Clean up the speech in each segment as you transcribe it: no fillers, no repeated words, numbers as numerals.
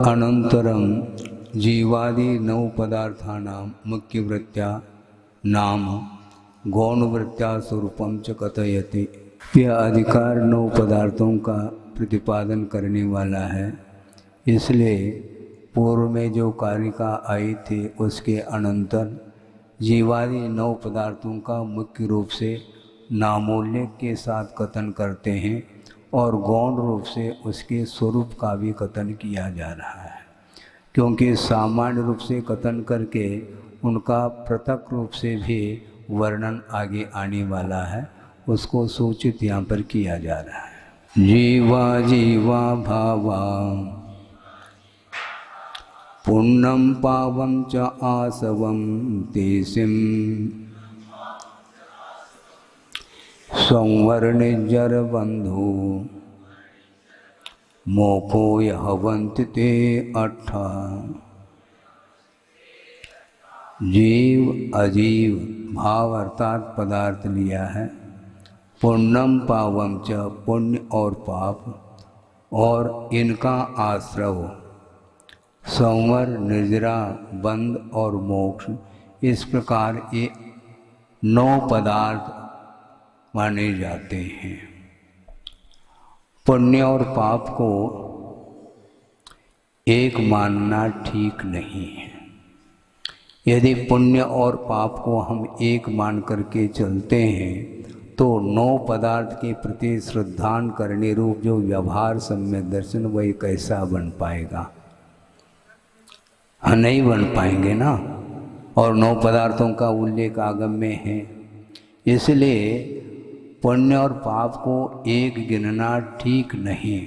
अनंतरं जीवादि नव पदार्थानां मुख्यवृत्त्या नाम गौणवृत्त्या स्वरूपम च कथयति। यह अधिकार नौ पदार्थों का प्रतिपादन करने वाला है। इसलिए पूर्व में जो कारिका आई थी उसके अनंतर जीवादि नौ पदार्थों का मुख्य रूप से नामोल्लेख के साथ कथन करते हैं और गौण रूप से उसके स्वरूप का भी कथन किया जा रहा है, क्योंकि सामान्य रूप से कथन करके उनका पृथक रूप से भी वर्णन आगे आने वाला है, उसको सूचित यहाँ पर किया जा रहा है। जीवा जीवा भावा पुण्यम पावं च आसवं तेसिं संवर्णिजर बंधु मोको यहवन्ति ते अट्ठा। जीव अजीव भाव अर्थात पदार्थ लिया है। पुण्यम पावम च पुण्य और पाप और इनका आश्रव, संवर निर्जरा बंध और मोक्ष, इस प्रकार ये 9 पदार्थ माने जाते हैं। पुण्य और पाप को एक मानना ठीक नहीं है। यदि पुण्य और पाप को हम एक मान करके चलते हैं तो 9 पदार्थ के प्रति श्रद्धान करने रूप जो व्यवहार सम्यक दर्शन वही कैसा बन पाएगा? नहीं बन पाएंगे ना। और 9 पदार्थों का उल्लेख आगम में है। इसलिए पुण्य और पाप को एक गिनना ठीक नहीं।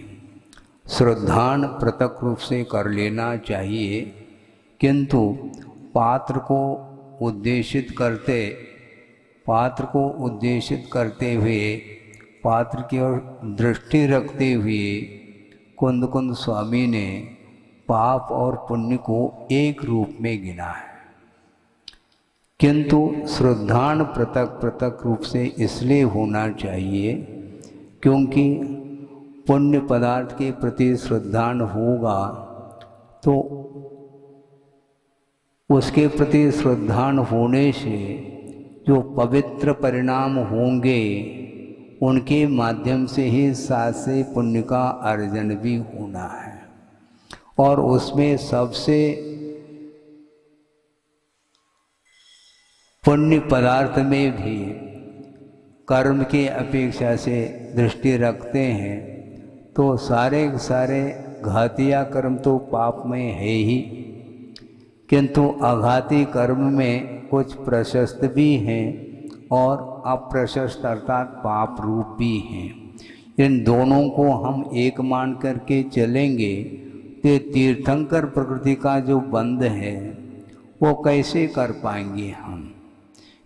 श्रद्धान पृथक रूप से कर लेना चाहिए, किंतु पात्र को उद्देशित करते हुए पात्र की ओर दृष्टि रखते हुए कुंद कुंद स्वामी ने पाप और पुण्य को एक रूप में गिना है। किंतु श्रद्धान पृथक पृथक रूप से इसलिए होना चाहिए क्योंकि पुण्य पदार्थ के प्रति श्रद्धान होगा तो उसके प्रति श्रद्धान होने से जो पवित्र परिणाम होंगे उनके माध्यम से ही साथ से पुण्य का अर्जन भी होना है। और उसमें सबसे पुण्य पदार्थ में भी कर्म की अपेक्षा से दृष्टि रखते हैं तो सारे घातिया कर्म तो पाप में है ही, किंतु अघाती कर्म में कुछ प्रशस्त भी हैं और अप्रशस्त अर्थात पाप रूप भी हैं। इन दोनों को हम एक मान करके चलेंगे तो तीर्थंकर प्रकृति का जो बंध है वो कैसे कर पाएंगे हम?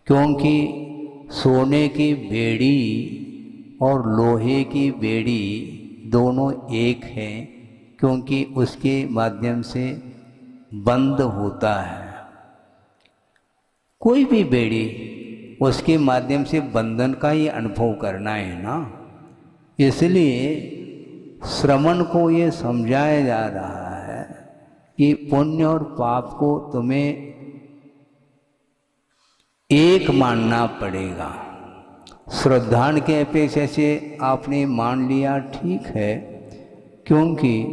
क्योंकि सोने की बेड़ी और लोहे की बेड़ी दोनों एक हैं, क्योंकि उसके माध्यम से बंद होता है। कोई भी बेड़ी उसके माध्यम से बंधन का ही अनुभव करना है ना। इसलिए श्रमण को ये समझाया जा रहा है कि पुण्य और पाप को तुम्हें एक मानना पड़ेगा। श्रद्धान के अपेक्षा से आपने मान लिया ठीक है, क्योंकि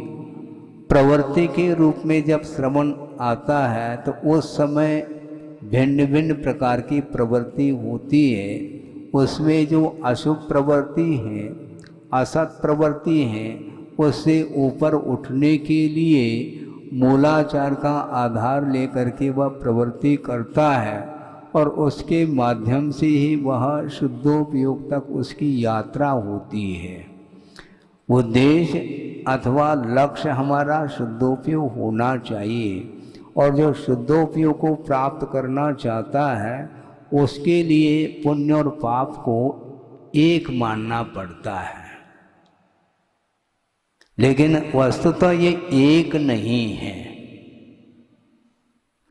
प्रवृत्ति के रूप में जब श्रवण आता है तो उस समय भिन्न भिन्न प्रकार की प्रवृत्ति होती है। उसमें जो अशुभ प्रवृत्ति है, असत प्रवृत्ति है, उससे ऊपर उठने के लिए मूलाचार का आधार लेकर के वह प्रवृत्ति करता है और उसके माध्यम से ही वह शुद्धोपयोग तक उसकी यात्रा होती है। उद्देश्य अथवा लक्ष्य हमारा शुद्धोपयोग होना चाहिए, और जो शुद्धोपयोग को प्राप्त करना चाहता है उसके लिए पुण्य और पाप को एक मानना पड़ता है। लेकिन वस्तुतः ये एक नहीं है,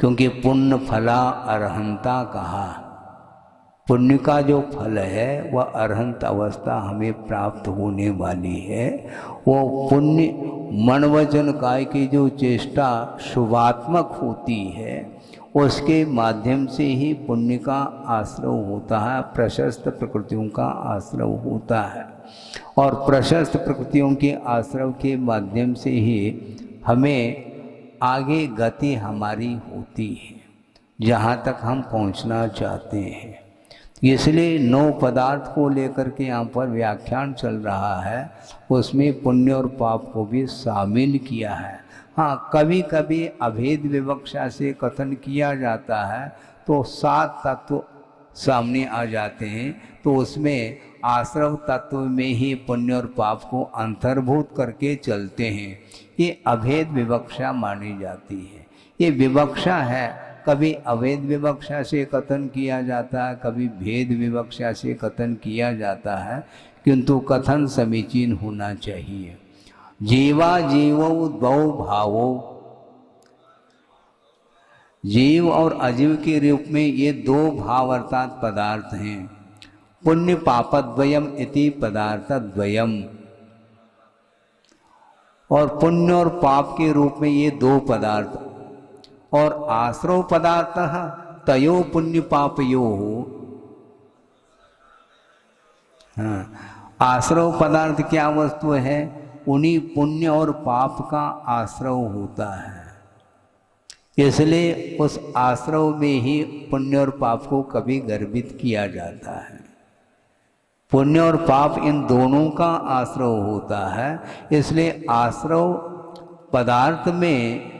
क्योंकि पुण्य फला अरहंता कहा। पुण्य का जो फल है वह अरहंत अवस्था हमें प्राप्त होने वाली है। वो पुण्य मन वचन काय की जो चेष्टा शुभात्मक होती है उसके माध्यम से ही पुण्य का आश्रय होता है, प्रशस्त प्रकृतियों का आश्रय होता है। और प्रशस्त प्रकृतियों के आश्रय के माध्यम से ही हमें आगे गति हमारी होती है जहाँ तक हम पहुँचना चाहते हैं। इसलिए 9 पदार्थ को लेकर के यहाँ पर व्याख्यान चल रहा है, उसमें पुण्य और पाप को भी शामिल किया है। हाँ, कभी कभी अभेद विवक्षा से कथन किया जाता है तो 7 तत्व सामने आ जाते हैं, तो उसमें आश्रव तत्व में ही पुण्य और पाप को अंतर्भूत करके चलते हैं। ये अभेद विवक्षा मानी जाती है। ये विवक्षा है, कभी अभेद विवक्षा से कथन किया जाता है, कभी भेद विवक्षा से कथन किया जाता है, किंतु कथन समीचीन होना चाहिए। जीवा जीवो द्वौ भावो, जीव और अजीव के रूप में ये 2 भाव अर्थात पदार्थ हैं। पुण्य पापद्वयम इति पदार्थद्वयम, और पुण्य और पाप के रूप में ये 2 पदार्थ। और आश्रव पदार्थ तयो पुण्य पापयो, हाँ, आश्रव पदार्थ क्या वस्तु है? उन्हीं पुण्य और पाप का आश्रव होता है। इसलिए उस आश्रव में ही पुण्य और पाप को कभी गर्भित किया जाता है। पुण्य और पाप इन दोनों का आश्रव होता है। इसलिए आश्रव पदार्थ में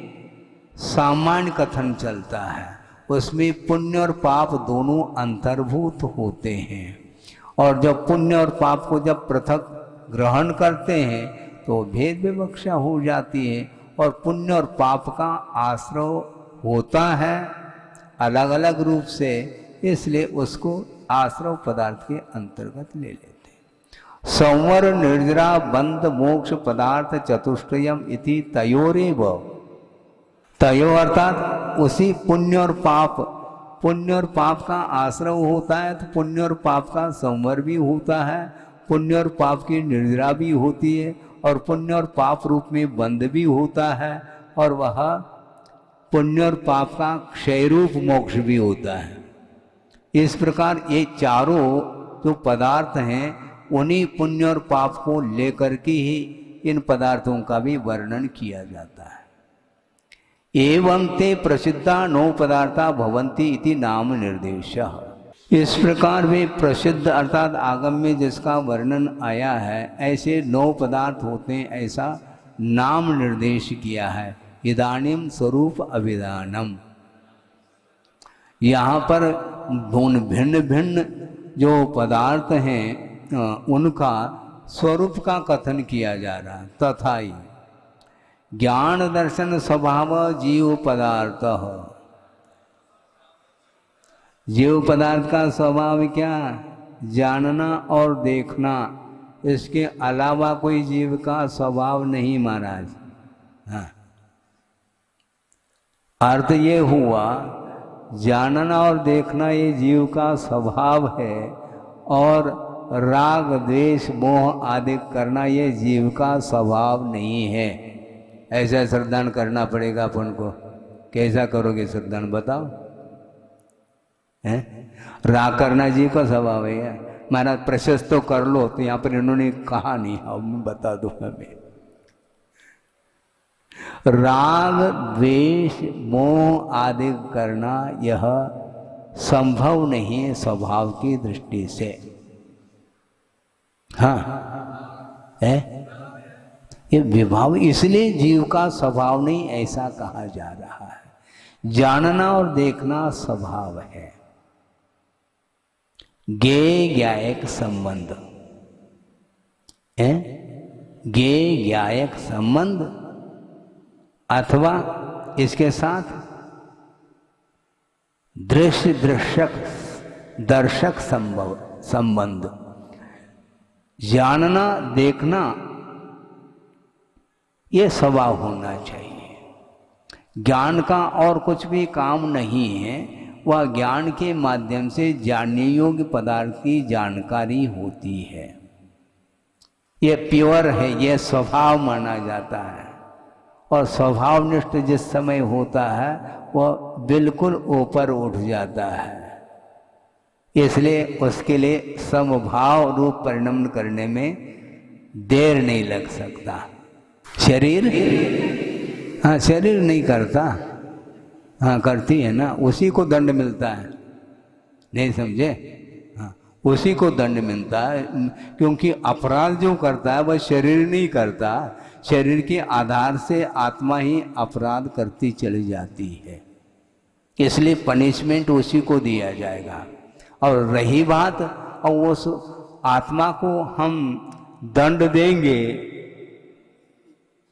सामान्य कथन चलता है, उसमें पुण्य और पाप दोनों अंतर्भूत होते हैं। और जब पुण्य और पाप को जब पृथक ग्रहण करते हैं तो भेद विवक्षा हो जाती है, और पुण्य और पाप का आश्रव होता है अलग अलग रूप से, इसलिए उसको आश्रव पदार्थ के अंतर्गत ले लेते हैं। संवर निर्जरा बंध मोक्ष पदार्थ चतुष्टयम इति तयोरेव, तयो अर्थात उसी पुण्य और पाप, पुण्य और पाप का आश्रव होता है तो पुण्य और पाप का संवर भी होता है, पुण्य और पाप की निर्जरा भी होती है, और पुण्य और पाप रूप में बंध भी होता है, और वह पुण्य और पाप का क्षय रूप मोक्ष भी होता है। इस प्रकार ये चारों जो पदार्थ हैं उन्हीं पुण्य और पाप को लेकर के ही इन पदार्थों का भी वर्णन किया जाता है। एवं ते प्रसिद्धा 9 पदार्था भवन्ति इति नाम निर्देशः, इस प्रकार वे प्रसिद्ध अर्थात आगम में जिसका वर्णन आया है ऐसे 9 पदार्थ होते हैं, ऐसा नाम निर्देश किया है। इदानीम स्वरूप अभिधानम, यहाँ पर भिन्न भिन्न जो पदार्थ हैं उनका स्वरूप का कथन किया जा रहा है। तथा ही ज्ञान दर्शन स्वभाव जीव पदार्थ, जीव पदार्थ का स्वभाव क्या? जानना और देखना, इसके अलावा कोई जीव का स्वभाव नहीं महाराज। हाँ, अर्थ ये हुआ जानना और देखना ये जीव का स्वभाव है, और राग द्वेष मोह आदि करना ये जीव का स्वभाव नहीं है। ऐसा श्रद्धान करना पड़ेगा अपन को। कैसा करोगे श्रद्धान बताओ? हैं? राग करना जीव का स्वभाव है। महाराज प्रशस्त तो कर लो, तो यहाँ पर इन्होंने कहा नहीं, हम बता दो हमें। राग द्वेष मोह आदि करना यह संभव नहीं है स्वभाव की दृष्टि से। हाँ है, ये विभाव इसलिए जीव का स्वभाव नहीं ऐसा कहा जा रहा है। जानना और देखना स्वभाव है। ज्ञेय ज्ञायक संबंध है, ज्ञेय ज्ञायक संबंध अथवा इसके साथ दृश्य दृश्यक दर्शक संबंध। जानना देखना ये स्वभाव होना चाहिए। ज्ञान का और कुछ भी काम नहीं है, वह ज्ञान के माध्यम से जानने योग्य पदार्थ की जानकारी होती है। ये प्योर है, ये स्वभाव माना जाता है। और स्वभावनिष्ठ जिस समय होता है वह बिल्कुल ऊपर उठ जाता है। इसलिए उसके लिए समभाव रूप परिणमन करने में देर नहीं लग सकता। शरीर, हाँ शरीर नहीं करता, हाँ करती है ना, उसी को दंड मिलता है। नहीं समझे? हाँ उसी को दंड मिलता है, क्योंकि अपराध जो करता है वह शरीर नहीं करता। शरीर के आधार से आत्मा ही अपराध करती चली जाती है, इसलिए पनिशमेंट उसी को दिया जाएगा। और रही बात, और उस आत्मा को हम दंड देंगे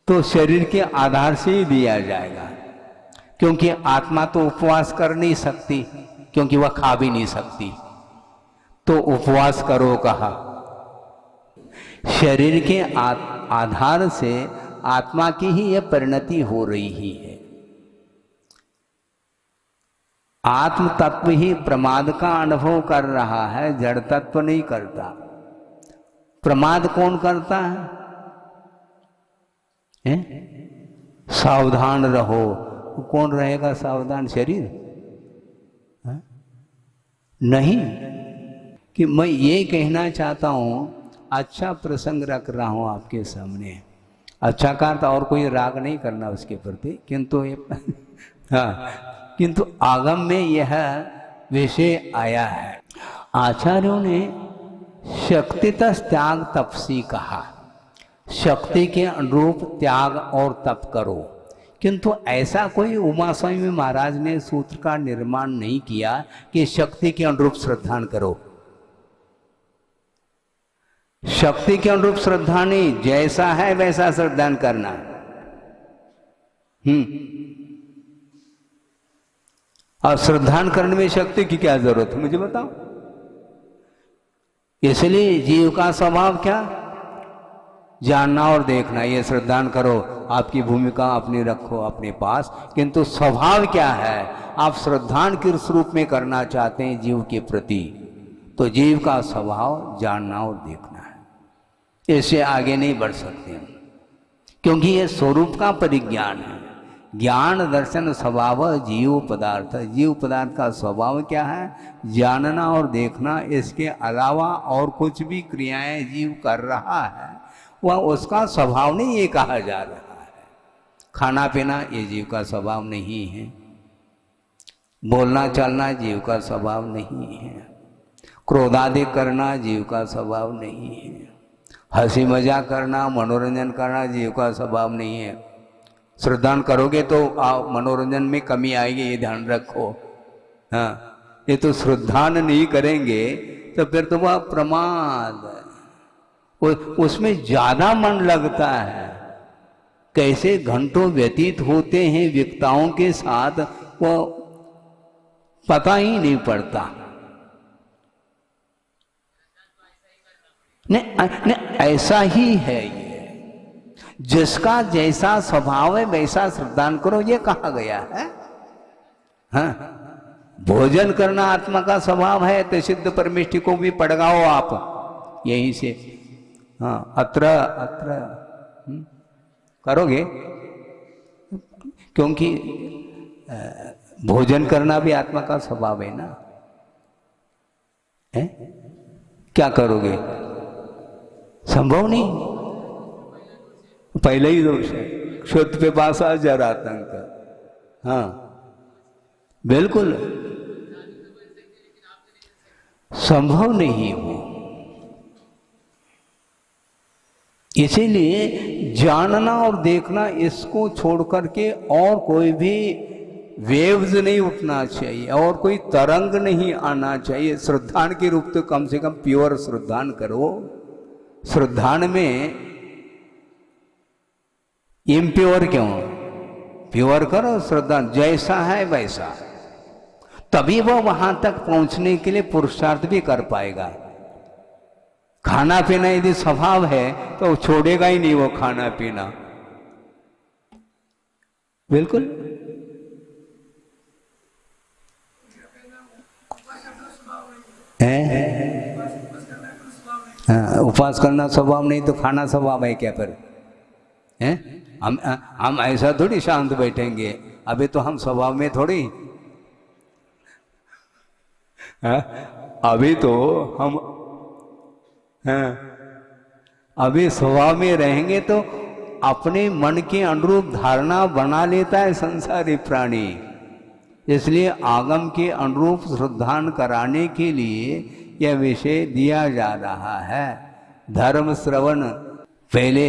तो शरीर के आधार से ही दिया जाएगा, क्योंकि आत्मा तो उपवास कर नहीं सकती, क्योंकि वह खा भी नहीं सकती, तो उपवास करो कहा। शरीर के आधार से आत्मा की ही यह परिणति हो रही है। आत्म तत्व ही प्रमाद का अनुभव कर रहा है, जड़ तत्व नहीं करता। प्रमाद कौन करता है? सावधान रहो। कौन रहेगा सावधान? शरीर? है? नहीं। कि मैं ये कहना चाहता हूं, अच्छा प्रसंग रख रहा हूं आपके सामने। अच्छा कहा तो और कोई राग नहीं करना उसके प्रति, किंतु ये हाँ, किंतु आगम में यह विषय आया है। आचार्यों ने शक्तितः त्याग तपसी कहा, शक्ति के अनुरूप त्याग और तप करो। किंतु ऐसा कोई उमा स्वामी महाराज ने सूत्र का निर्माण नहीं किया कि शक्ति के अनुरूप श्रद्धान करो। शक्ति के अनुरूप श्रद्धा नहीं, जैसा है वैसा श्रद्धान करना। और श्रद्धान करने में शक्ति की क्या जरूरत है, मुझे बताओ। इसलिए जीव का स्वभाव क्या? जानना और देखना। ये श्रद्धान करो, आपकी भूमिका अपनी रखो अपने पास, किंतु स्वभाव क्या है? आप श्रद्धान किस रूप में करना चाहते हैं जीव के प्रति, तो जीव का स्वभाव जानना और देखना है। इससे आगे नहीं बढ़ सकते, क्योंकि यह स्वरूप का परिज्ञान है। ज्ञान दर्शन स्वभाव जीव पदार्थ। जीव पदार्थ का स्वभाव क्या है? जानना और देखना। इसके अलावा और कुछ भी क्रियाएं जीव कर रहा है वह उसका स्वभाव नहीं, ये कहा जा रहा है। खाना पीना ये जीव का स्वभाव नहीं है, बोलना चलना जीव का स्वभाव नहीं है, क्रोधादि करना जीव का स्वभाव नहीं है, हंसी मजाक करना मनोरंजन करना जीव का स्वभाव नहीं है। श्रद्धान करोगे तो मनोरंजन में कमी आएगी, ये ध्यान रखो। हाँ, ये तो श्रद्धान नहीं करेंगे तो फिर तो वह प्रमाद, उसमें ज्यादा मन लगता है। कैसे घंटों व्यतीत होते हैं व्यक्ताओं के साथ, वो पता ही नहीं पड़ता। नहीं, ऐसा ही है ये, जिसका जैसा स्वभाव है वैसा श्रद्धान करो, ये कहा गया है। हाँ, भोजन करना आत्मा का स्वभाव है तो सिद्ध परमिष्टि को भी पड़गाओ आप यहीं से। हाँ, अत्र करोगे, क्योंकि भोजन करना भी आत्मा का स्वभाव है ना। है? क्या करोगे? संभव नहीं, पहले ही दोष है। क्षुद्र पे पासा जरा आतंक। हाँ बिल्कुल संभव नहीं हो। इसीलिए जानना और देखना, इसको छोड़ करके और कोई भी वेव्स नहीं उठना चाहिए और कोई तरंग नहीं आना चाहिए। श्रद्धान के रूप तो कम से कम प्योर श्रद्धान करो। श्रद्धान में इम्प्योर क्यों? प्योर करो श्रद्धान, जैसा है वैसा, तभी वो वहां तक पहुंचने के लिए पुरुषार्थ भी कर पाएगा। खाना पीना यदि स्वभाव है तो छोड़ेगा ही नहीं वो खाना पीना। बिल्कुल हैं? हाँ, उपवास करना स्वभाव नहीं तो खाना स्वभाव है क्या फिर? हैं? हम ऐसा थोड़ी शांत बैठेंगे, अभी तो हम स्वभाव में थोड़ी, हाँ? अभी तो हम, हाँ, अभी स्वभाव में रहेंगे तो अपने मन के अनुरूप धारणा बना लेता है संसारी प्राणी। इसलिए आगम के अनुरूप श्रद्धान कराने के लिए यह विषय दिया जा रहा है। धर्म श्रवण, पहले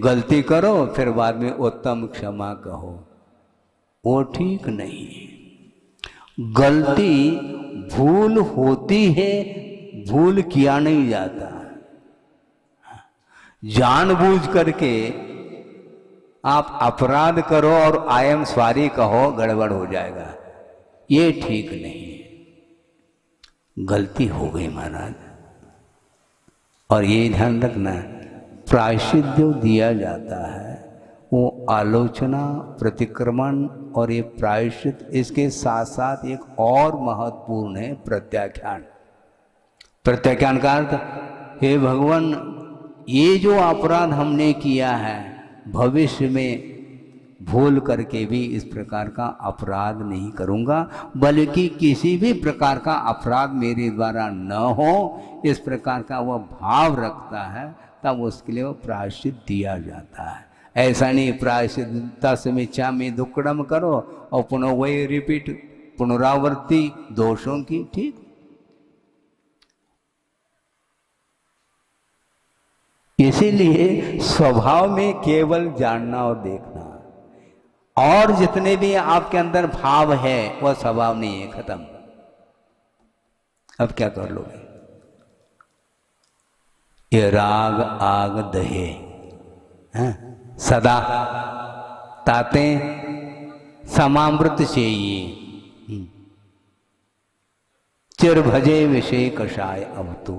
गलती करो फिर बाद में उत्तम क्षमा कहो, वो ठीक नहीं। गलती भूल होती है, भूल किया नहीं जाता। जानबूझ करके आप अपराध करो और आई एम सॉरी कहो, गड़बड़ हो जाएगा, ये ठीक नहीं है। गलती हो गई महाराज, और ये ध्यान रखना, प्रायश्चित जो दिया जाता है वो आलोचना, प्रतिक्रमण और ये प्रायश्चित, इसके साथ साथ एक और महत्वपूर्ण है प्रत्याख्यान। प्रत्याख्यान का अर्थ, हे भगवान ये जो अपराध हमने किया है भविष्य में भूल करके भी इस प्रकार का अपराध नहीं करूँगा, बल्कि किसी भी प्रकार का अपराध मेरे द्वारा न हो, इस प्रकार का वह भाव रखता है, तब उसके लिए वो प्रायश्चित दिया जाता है। ऐसा नहीं प्रायश्चित तस्मिच्छा में दुक्कड़म करो और पुनः वही रिपीट, पुनरावृत्ति दोषों की, ठीक। इसीलिए स्वभाव में केवल जानना और देखना, और जितने भी आपके अंदर भाव है वह स्वभाव नहीं है, खत्म। अब क्या कर लोगे? ये राग आग दहे, सदा ताते समामृत चाहिए, चिर भजे विषय कषाय, अब तो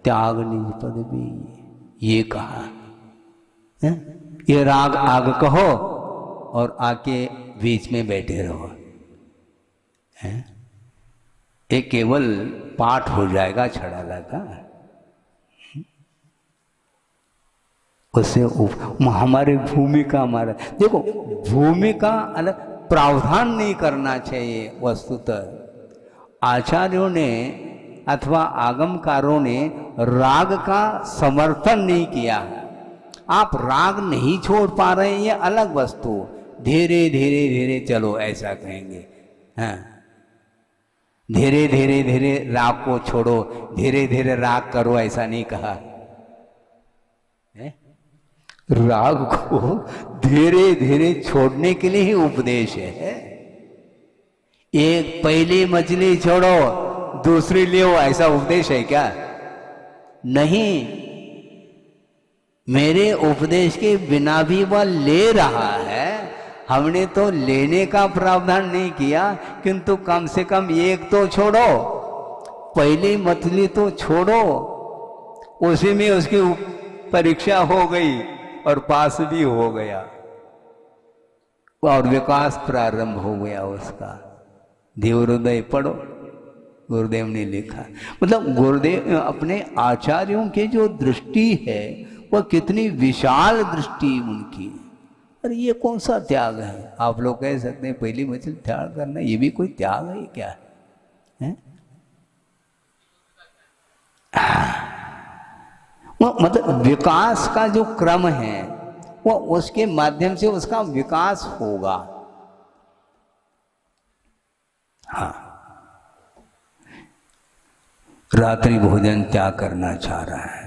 त्याग निज पद भी, ये कहा है? ये राग आग कहो और आके बीच में बैठे रहो, है? ये केवल पाठ हो जाएगा छड़ाला का, उससे हमारी भूमिका, हमारा देखो भूमिका अलग, प्रावधान नहीं करना चाहिए। वस्तुतः आचार्यों ने अथवा आगमकारों ने राग का समर्थन नहीं किया। आप राग नहीं छोड़ पा रहे हैं ये अलग वस्तु, धीरे धीरे धीरे चलो ऐसा कहेंगे, हाँ, धीरे धीरे धीरे राग को छोड़ो, धीरे धीरे राग करो, ऐसा नहीं कहा है? राग को धीरे धीरे छोड़ने के लिए ही उपदेश है। एक पहली मछली छोड़ो दूसरी लियो, ऐसा उपदेश है क्या? नहीं, मेरे उपदेश के बिना भी वह ले रहा है। हमने तो लेने का प्रावधान नहीं किया, किंतु कम से कम एक तो छोड़ो, पहली मछली तो छोड़ो, उसी में उसकी परीक्षा हो गई और पास भी हो गया और विकास प्रारंभ हो गया उसका। देव हृदय पढ़ो, गुरुदेव ने लिखा। मतलब गुरुदेव अपने आचार्यों के जो दृष्टि है वह कितनी विशाल दृष्टि उनकी। अरे ये कौन सा त्याग है? आप लोग कह सकते हैं पहली मछली त्याग करना, ये भी कोई त्याग है क्या है? मतलब विकास का जो क्रम है वो उसके माध्यम से उसका विकास होगा। हाँ, रात्रि भोजन त्याग करना चाह रहा है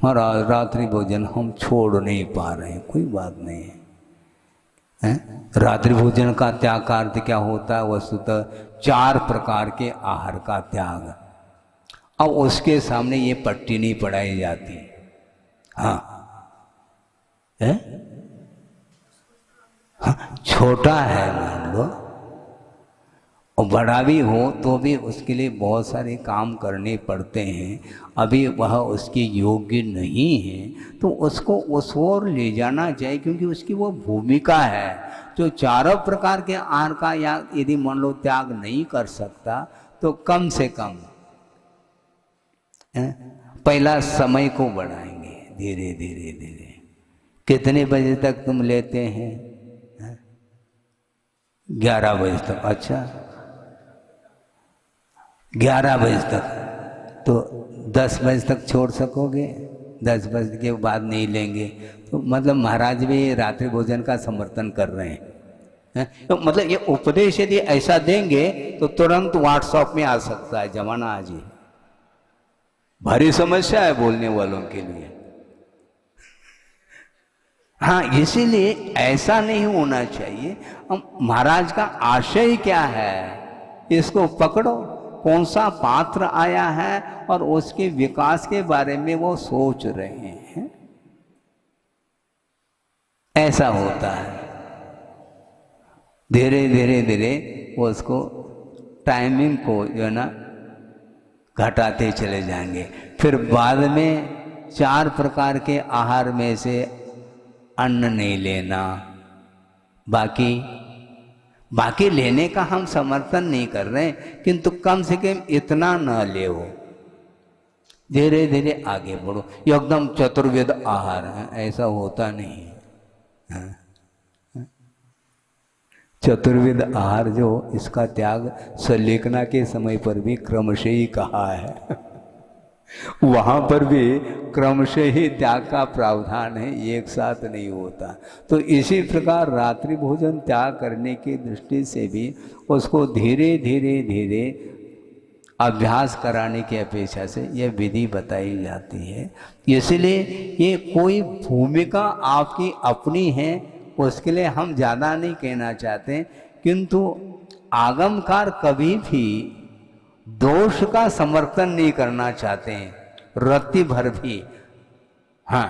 और रात्रि भोजन हम छोड़ नहीं पा रहे हैं, कोई बात नहीं है। रात्रि भोजन का त्याग का अर्थ क्या होता है? वस्तुतः 4 प्रकार के आहार का त्याग। अब उसके सामने ये पट्टी नहीं पढ़ाई जाती। हाँ, हाँ, छोटा है मान लो और बड़ा भी हो तो भी उसके लिए बहुत सारे काम करने पड़ते हैं, अभी वह उसके योग्य नहीं है तो उसको उस ओर ले जाना चाहिए, क्योंकि उसकी वो भूमिका है। जो 4 प्रकार के आहार का या यदि मान लो त्याग नहीं कर सकता तो कम से कम पहला समय को बढ़ाएंगे धीरे धीरे धीरे। कितने बजे तक तुम लेते हैं? 11 बजे तक। अच्छा, 11 बजे तक तो 10 बजे तक छोड़ सकोगे? 10 बजे के बाद नहीं लेंगे तो मतलब महाराज भी रात्रि भोजन का समर्थन कर रहे हैं। तो मतलब ये उपदेश यदि ऐसा देंगे तो तुरंत व्हाट्सएप में आ सकता है, जमाना आज ही भारी समस्या है बोलने वालों के लिए। हाँ, इसीलिए ऐसा नहीं होना चाहिए। महाराज का आशय क्या है इसको पकड़ो, कौन सा पात्र आया है और उसके विकास के बारे में वो सोच रहे हैं, ऐसा होता है। धीरे धीरे धीरे उसको टाइमिंग को जो है ना घटाते चले जाएंगे। फिर बाद में 4 प्रकार के आहार में से अन्न नहीं लेना। बाकी लेने का हम समर्थन नहीं कर रहे, किंतु कम से कम इतना न ले। धीरे धीरे आगे बढ़ो। एकदम चतुर्वेद आहार है ऐसा होता नहीं है। चतुर्वेद आहार जो इसका त्याग सलेखना के समय पर भी क्रमशः ही कहा है वहाँ पर भी क्रमशः ही त्याग का प्रावधान है, एक साथ नहीं होता। तो इसी प्रकार रात्रि भोजन त्याग करने की दृष्टि से भी उसको धीरे धीरे धीरे अभ्यास कराने की अपेक्षा से यह विधि बताई जाती है। इसलिए ये कोई भूमिका आपकी अपनी है, उसके लिए हम ज़्यादा नहीं कहना चाहते, किंतु आगमकार कभी भी दोष का समर्थन नहीं करना चाहते हैं, रत्ती भर भी। हाँ,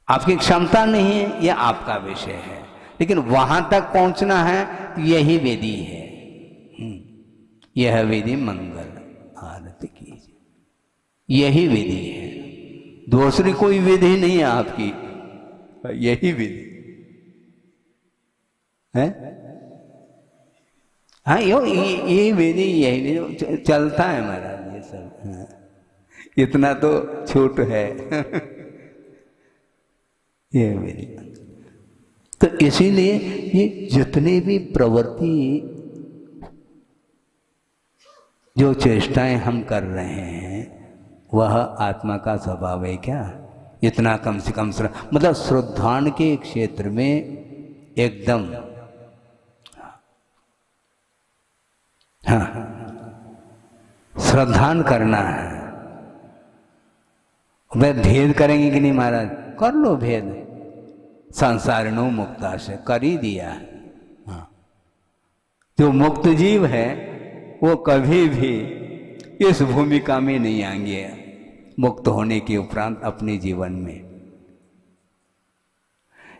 आपकी क्षमता नहीं है, यह आपका विषय है, लेकिन वहां तक पहुंचना है तो यही विधि है। यह विधि मंगल आरती कीजिए, यही विधि है, दूसरी कोई विधि नहीं है आपकी, यही विधि है। हाँ, ये विधि यही विधि चलता है महाराज, ये सब। हाँ, इतना तो छूट है ये विधि। तो इसीलिए ये जितनी भी प्रवृत्ति जो चेष्टाएं हम कर रहे हैं वह आत्मा का स्वभाव है क्या? इतना कम से कम मतलब श्रद्धान के क्षेत्र में एकदम हाँ श्रद्धान करना है। वह भेद करेंगे कि नहीं महाराज? कर लो भेद, संसारिणो मुक्ता से कर ही दिया। हाँ, जो मुक्त जीव है वो कभी भी इस भूमिका में नहीं आएंगे मुक्त होने के उपरांत अपने जीवन में,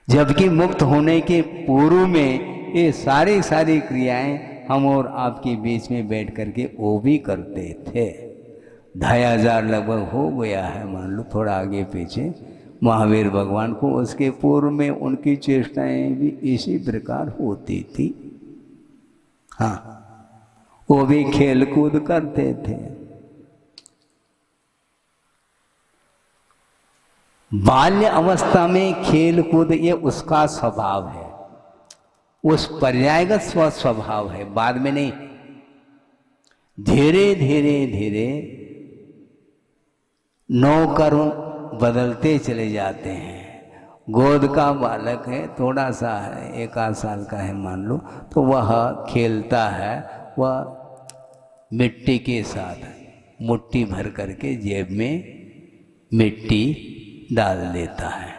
जबकि मुक्त होने के पूर्व में ये सारी क्रियाएं हम और आपके बीच में बैठ करके वो भी करते थे। 2500 लगभग हो गया है, मान लो थोड़ा आगे पीछे। महावीर भगवान को उसके पूर्व में उनकी चेष्टाएं भी इसी प्रकार होती थी। हाँ, वो भी खेल कूद करते थे। बाल्य अवस्था में खेल कूद ये उसका स्वभाव है, उस पर्यायगत स्वभाव है, बाद में नहीं। धीरे धीरे धीरे नौकरों बदलते चले जाते हैं। गोद का बालक है, थोड़ा सा है, 1 आध साल का है मान लो, तो वह खेलता है, वह मिट्टी के साथ मुट्ठी भर करके जेब में मिट्टी डाल देता है।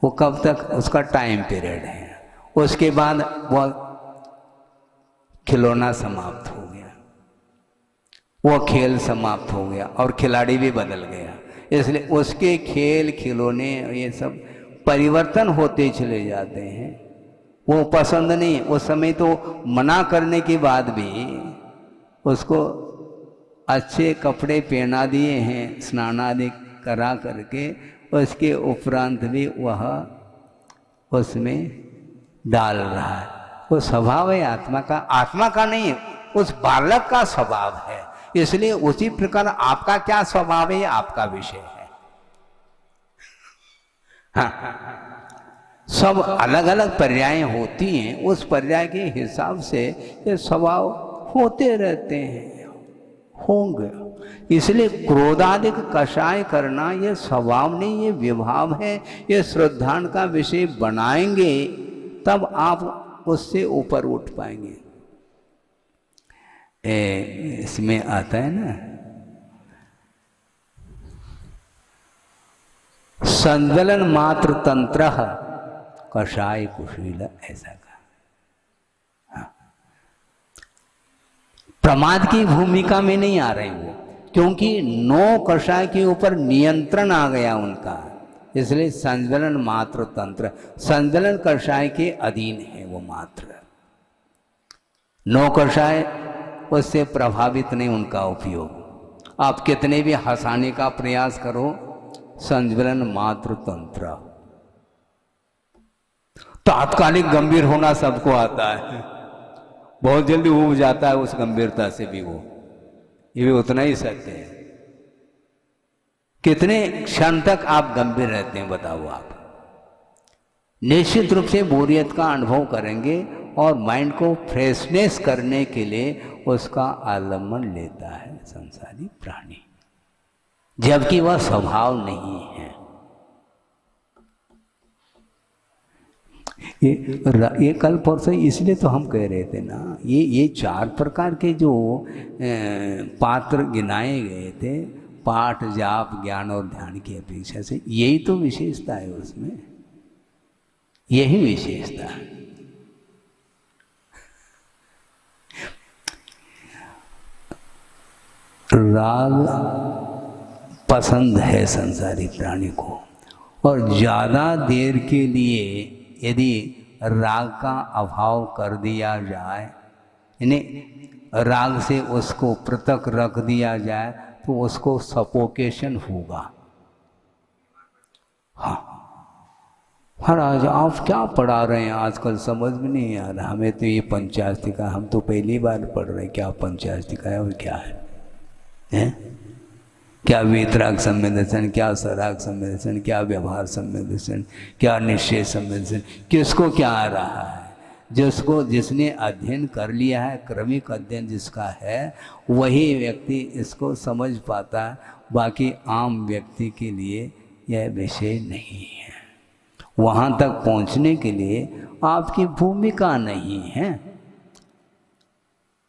वो कब तक? उसका टाइम पीरियड है। उसके बाद वह खिलौना समाप्त हो गया, वो खेल समाप्त हो गया और खिलाड़ी भी बदल गया। इसलिए उसके खेल खिलौने ये सब परिवर्तन होते चले जाते हैं। वो पसंद नहीं, उस समय तो मना करने के बाद भी उसको अच्छे कपड़े पहना दिए हैं, स्नान आदि करा करके, उसके उपरांत भी वह उसमें डाल रहा है। वो स्वभाव है आत्मा का, आत्मा का नहीं, उस बालक का स्वभाव है। इसलिए उसी प्रकार आपका क्या स्वभाव है ये आपका विषय है। हाँ, सब अलग अलग पर्याय होती हैं, उस पर्याय के हिसाब से ये स्वभाव होते रहते हैं, होंगे। इसलिए क्रोधादिक कषाय करना ये स्वभाव नहीं, ये विभाव है। ये श्रद्धान का विषय बनाएंगे तब आप उससे ऊपर उठ पाएंगे। इसमें आता है ना, संज्वलन मात्र तंत्र कषाय कुशील, ऐसा का। हाँ। प्रमाद की भूमिका में नहीं आ रहे वो, क्योंकि 9 कषाय के ऊपर नियंत्रण आ गया उनका, इसलिए संज्वलन मात्र तंत्र, संज्वलन कषाय के अधीन है वो मात्र। 9 कषाय उससे प्रभावित नहीं उनका उपयोग। आप कितने भी हंसाने का प्रयास करो, संज्वलन मात्र तंत्र। तात्कालिक गंभीर होना सबको आता है, बहुत जल्दी उब जाता है उस गंभीरता से भी वो, ये भी उतना ही सत्य है। कितने क्षण तक आप गंभीर रहते हैं बताओ आप? निश्चित रूप से बोरियत का अनुभव करेंगे और माइंड को फ्रेशनेस करने के लिए उसका आलम्बन लेता है संसारी प्राणी, जबकि वह स्वभाव नहीं है। ये कल परसों इसलिए तो हम कह रहे थे ना, ये 4 प्रकार के जो पात्र गिनाए गए थे, पाठ जाप ज्ञान और ध्यान की अपेक्षा से, यही तो विशेषता है उसमें, यही विशेषता है। राग पसंद है संसारी प्राणी को, और ज़्यादा देर के लिए यदि राग का अभाव कर दिया जाए, यानी राग से उसको पृथक रख दिया जाए, तो उसको सफोकेशन होगा। हाँ, महाराज आप क्या पढ़ा रहे हैं आजकल, समझ में नहीं आ रहा, हमें तो ये पंचास्तिका, हम तो पहली बार पढ़ रहे हैं, क्या पंचास्तिका है और क्या है? क्या वीतराग संवेदन, क्या सराग संवेदन, क्या व्यवहार संवेदन, क्या निश्चय संवेदन, किसको क्या आ रहा है? जिसको, जिसने अध्ययन कर लिया है, क्रमिक अध्ययन जिसका है, वही व्यक्ति इसको समझ पाता है। बाकी आम व्यक्ति के लिए यह विषय नहीं है। वहाँ तक पहुँचने के लिए आपकी भूमिका नहीं है।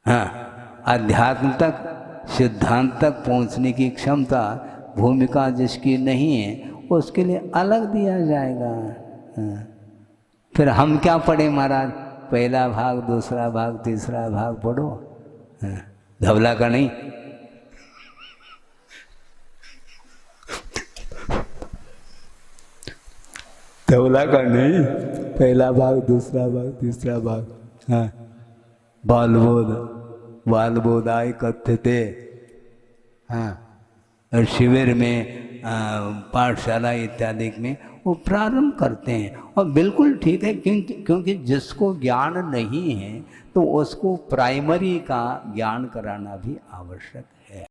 हाँ, अध्यात्म तक, सिद्धांत तक पहुंचने की क्षमता, भूमिका जिसकी नहीं है, उसके लिए अलग दिया जाएगा। फिर हम क्या पढ़े महाराज, पहला भाग, दूसरा भाग, तीसरा भाग पढ़ो, धवला का नहीं। धवला का नहीं, पहला भाग, दूसरा भाग, तीसरा भाग। हाँ, बालबोध, बालबोधाय कथ्यते। हाँ, और शिविर में, पाठशाला इत्यादि में वो प्रारंभ करते हैं, और बिल्कुल ठीक है, क्योंकि जिसको ज्ञान नहीं है तो उसको प्राइमरी का ज्ञान कराना भी आवश्यक है।